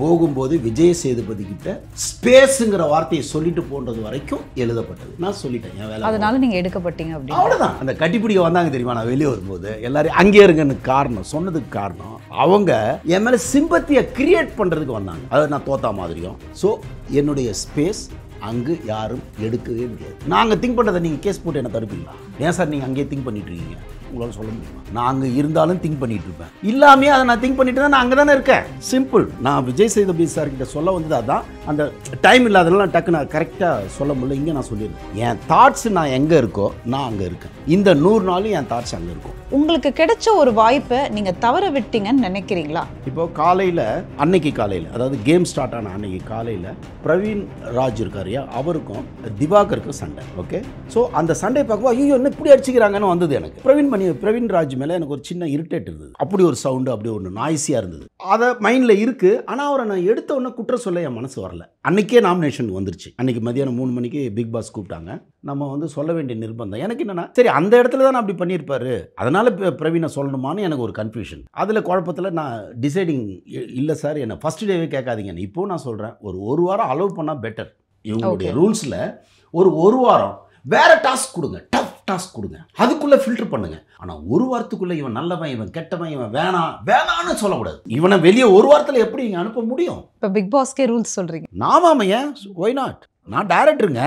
போகும்போது விஜய் சேதுபதி கிட்ட ஸ்பேஸ்ங்கிற வார்த்தையை சொல்லிட்டு போன்றது வரைக்கும் எழுதப்பட்டது. நான் சொல்லிட்டேன் என் வேலை. அதனால நீங்க எடுக்கப்பட்டீங்க அப்படி. அவ்வளவுதான். அந்த கட்டிப்பிடிக்க வந்தாங்க தெரியுமா, நான் வெளியே வரும்போது எல்லாரும் அங்கே இருங்கன்னு காரணம் சொன்னதுக்கு காரணம் அவங்க என் மேல சிம்பத்தியை கிரியேட் பண்றதுக்கு வந்தாங்க. அது நான் தோத்தா மாதிரியும். ஸோ என்னுடைய ஸ்பேஸ் அங்கு யாரும் எடுக்கவே முடியாது. நாங்கள் திங்க் பண்ணுறதை நீங்கள் கேஸ் போட்டு என்ன தடுப்பீங்களா? ஏன் சார் நீங்கள் அங்கேயே திங்க் பண்ணிட்டு இருக்கீங்க? உங்களால் சொல்ல முடியுமா? நான் அங்கே இருந்தாலும் திங்க் பண்ணிட்டு இருப்பேன். இல்லாமே அதை நான் திங்க் பண்ணிட்டு தான் நான் அங்கே தானே இருக்கேன். சிம்பிள். நான் விஜய் சேதுபதி சார் கிட்ட சொல்ல வந்தது அதான். அந்த டைம் இல்லாதனால டக்கு நான் கரெக்டாக சொல்ல முடியல. இங்கே நான் சொல்லியிருக்கேன். என் தாட்ஸ் நான் எங்கே இருக்கோ நான் அங்கே இருக்கேன். இந்த 100 நாளும் என் தாட்ஸ் அங்கே இருக்கும். உங்களுக்கு கிடைச்ச ஒரு வாய்ப்பை நீங்க தவற விட்டீங்கன்னு நினைக்கிறீங்களா? இப்போ காலையில் அன்னைக்கு காலையில், அதாவது கேம் ஸ்டார்ட் ஆன அன்னைக்கு காலையில் பிரவீன் ராஜ் இருக்காரியா, அவருக்கும் திவாகருக்கும் சண்டை. ஓகே, ஸோ அந்த சண்டை பார்க்கும்போது ஐயோ என்ன இப்படி அடிச்சுக்கிறாங்கன்னு வந்தது எனக்கு. பிரவீன் ராஜ் மேலே எனக்கு ஒரு சின்ன இரிட்டேட் இருந்தது. அப்படி ஒரு சவுண்டு, அப்படி ஒரு நாய்ஸியாக இருந்தது. அதை மைண்டில் இருக்குது. ஆனால் அவரை நான் எடுத்த உடனே குற்றம் சொல்ல என் மனசு வரல. அன்றைக்கே நாமினேஷன் வந்துருச்சு. அன்றைக்கி மதியானம் 3 மணிக்கு பிக் பாஸ் கூப்பிட்டாங்க. நம்ம சொல்ல வேண்டிய நிர்பந்தம் எனக்கு என்னென்னா, சரி அந்த இடத்துல தான் அப்படி பண்ணியிருப்பாரு, அதனால் பிரவீனை சொல்லணுமான்னு எனக்கு ஒரு கன்ஃபியூஷன். அதில் குழப்பத்தில் நான் டிசைடிங் இல்லை சார் என்னை ஃபஸ்ட் டேவே கேட்காதீங்கன்னு. இப்போ நான் சொல்கிறேன், ஒரு வாரம் அலோவ் பண்ணால் பெட்டர். இவங்களுடைய ரூல்ஸில் ஒரு வாரம் வேறு டாஸ்க் கொடுங்க, டஃப் டாஸ்க் கொடுங்க, அதுக்குள்ளே ஃபில்டர் பண்ணுங்க. ஆனால் ஒரு வாரத்துக்குள்ளே இவன் நல்லவன், இவன் கெட்டவன், இவன் வேணான்னு சொல்லக்கூடாது. இவனை வெளியே ஒரு வாரத்தில் எப்படி இங்கே அனுப்ப முடியும்? இப்போ பிக் பாஸ்க்கே ரூல்ஸ் சொல்கிறீங்க. நாமாமையா ஒய் நாட்? நான் டைரக்டருங்க.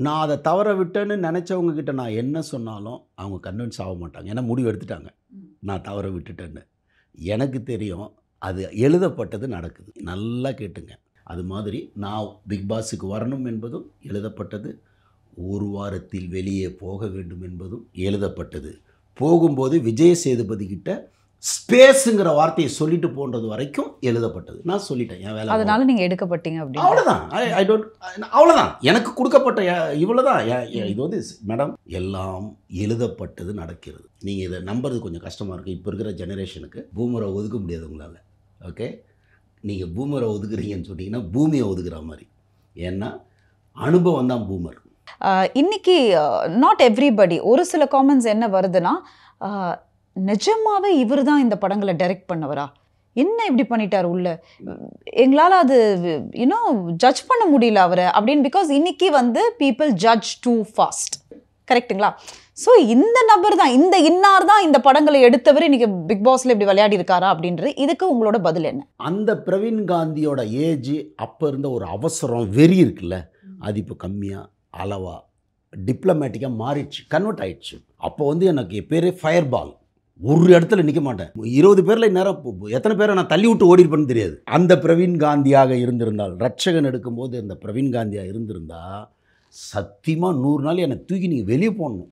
நான் அதை தவற விட்டேன்னு நினச்சவங்க கிட்ட நான் என்ன சொன்னாலும் அவங்க கன்வின்ஸ் ஆக மாட்டாங்க. ஏன்னா முடிவு எடுத்துட்டாங்க நான் தவற விட்டுட்டேன்னு. எனக்கு தெரியும் அது எழுதப்பட்டது நடக்குது. நல்லா கேட்டுங்க. அது மாதிரி நான் பிக் பாஸுக்கு வரணும் என்பதும் எழுதப்பட்டது, ஒரு வாரத்தில் வெளியே போக வேண்டும் என்பதும் எழுதப்பட்டது. போகும்போது விஜய் சேதுபதி கிட்ட ஸ்பேஸுங்கிற வார்த்தையை சொல்லிட்டு போன்றது வரைக்கும் எழுதப்பட்டது. நான் சொல்லிட்டேன் என் வேலை. அதனால நீங்கள் எடுக்கப்பட்டீங்க அப்படி. அவ்வளோதான். அவ்வளோதான். எனக்கு கொடுக்கப்பட்ட இவ்வளோதான். இது மேடம் எல்லாம் எழுதப்பட்டது நடக்கிறது. நீங்கள் இதை நம்புறது கொஞ்சம் கஷ்டமாக இருக்குது. இப்போ இருக்கிற ஜெனரேஷனுக்கு பூமரை ஒதுக்க முடியாது உங்களால். ஓகே, நீங்கள் பூமரை ஒதுக்குறீங்கன்னு சொன்னீங்கன்னா பூமியை ஒதுக்குற மாதிரி. ஏன்னா அனுபவம் தான் பூமர். இன்னைக்கு நாட் எவ்ரிபடி, ஒரு சில காமெண்ட்ஸ் என்ன வருதுன்னா, நிஜமாவே இவர் தான் இந்த படங்களை டைரக்ட் பண்ணவரா, என்ன இப்படி பண்ணிட்டார் உள்ள, எங்களால் அது ஜட்ஜ் பண்ண முடியல அவரை அப்படின்னு. பிகாஸ் இன்னைக்கு பீப்புள் ஜட்ஜ் டூ ஃபாஸ்ட். கரெக்டுங்களா? ஸோ இந்த நபர் தான், இந்த இன்னார் தான் இந்த படங்களை எடுத்தவர் இன்னைக்கு பிக் பாஸ்ல இப்படி விளையாடி இருக்காரா அப்படின்றது. இதுக்கு உங்களோட பதில் என்ன? அந்த பிரவீன் காந்தியோட ஏஜ், அப்போ இருந்த ஒரு அவசரம் வெறி இருக்குல்ல, அது இப்போ கம்மியாக அளவா டிப்ளமேட்டிக்காக மாறிடுச்சு, கன்வெர்ட் ஆயிடுச்சு. அப்போ எனக்கு பேரே ஃபயர் பால். ஒரு இடத்துல நிற்க மாட்டேன். 20 பேரில் நேரம் எத்தனை பேரை நான் தள்ளி விட்டு ஓடிருப்பேன்னு தெரியாது. அந்த பிரவீன் காந்தியாக இருந்திருந்தால், ரட்சகன் எடுக்கும்போது அந்த பிரவீன் காந்தியாக இருந்திருந்தா சத்தியமாக 100 நாள் என்னை தூக்கி நீங்கள் வெளியே போடணும்.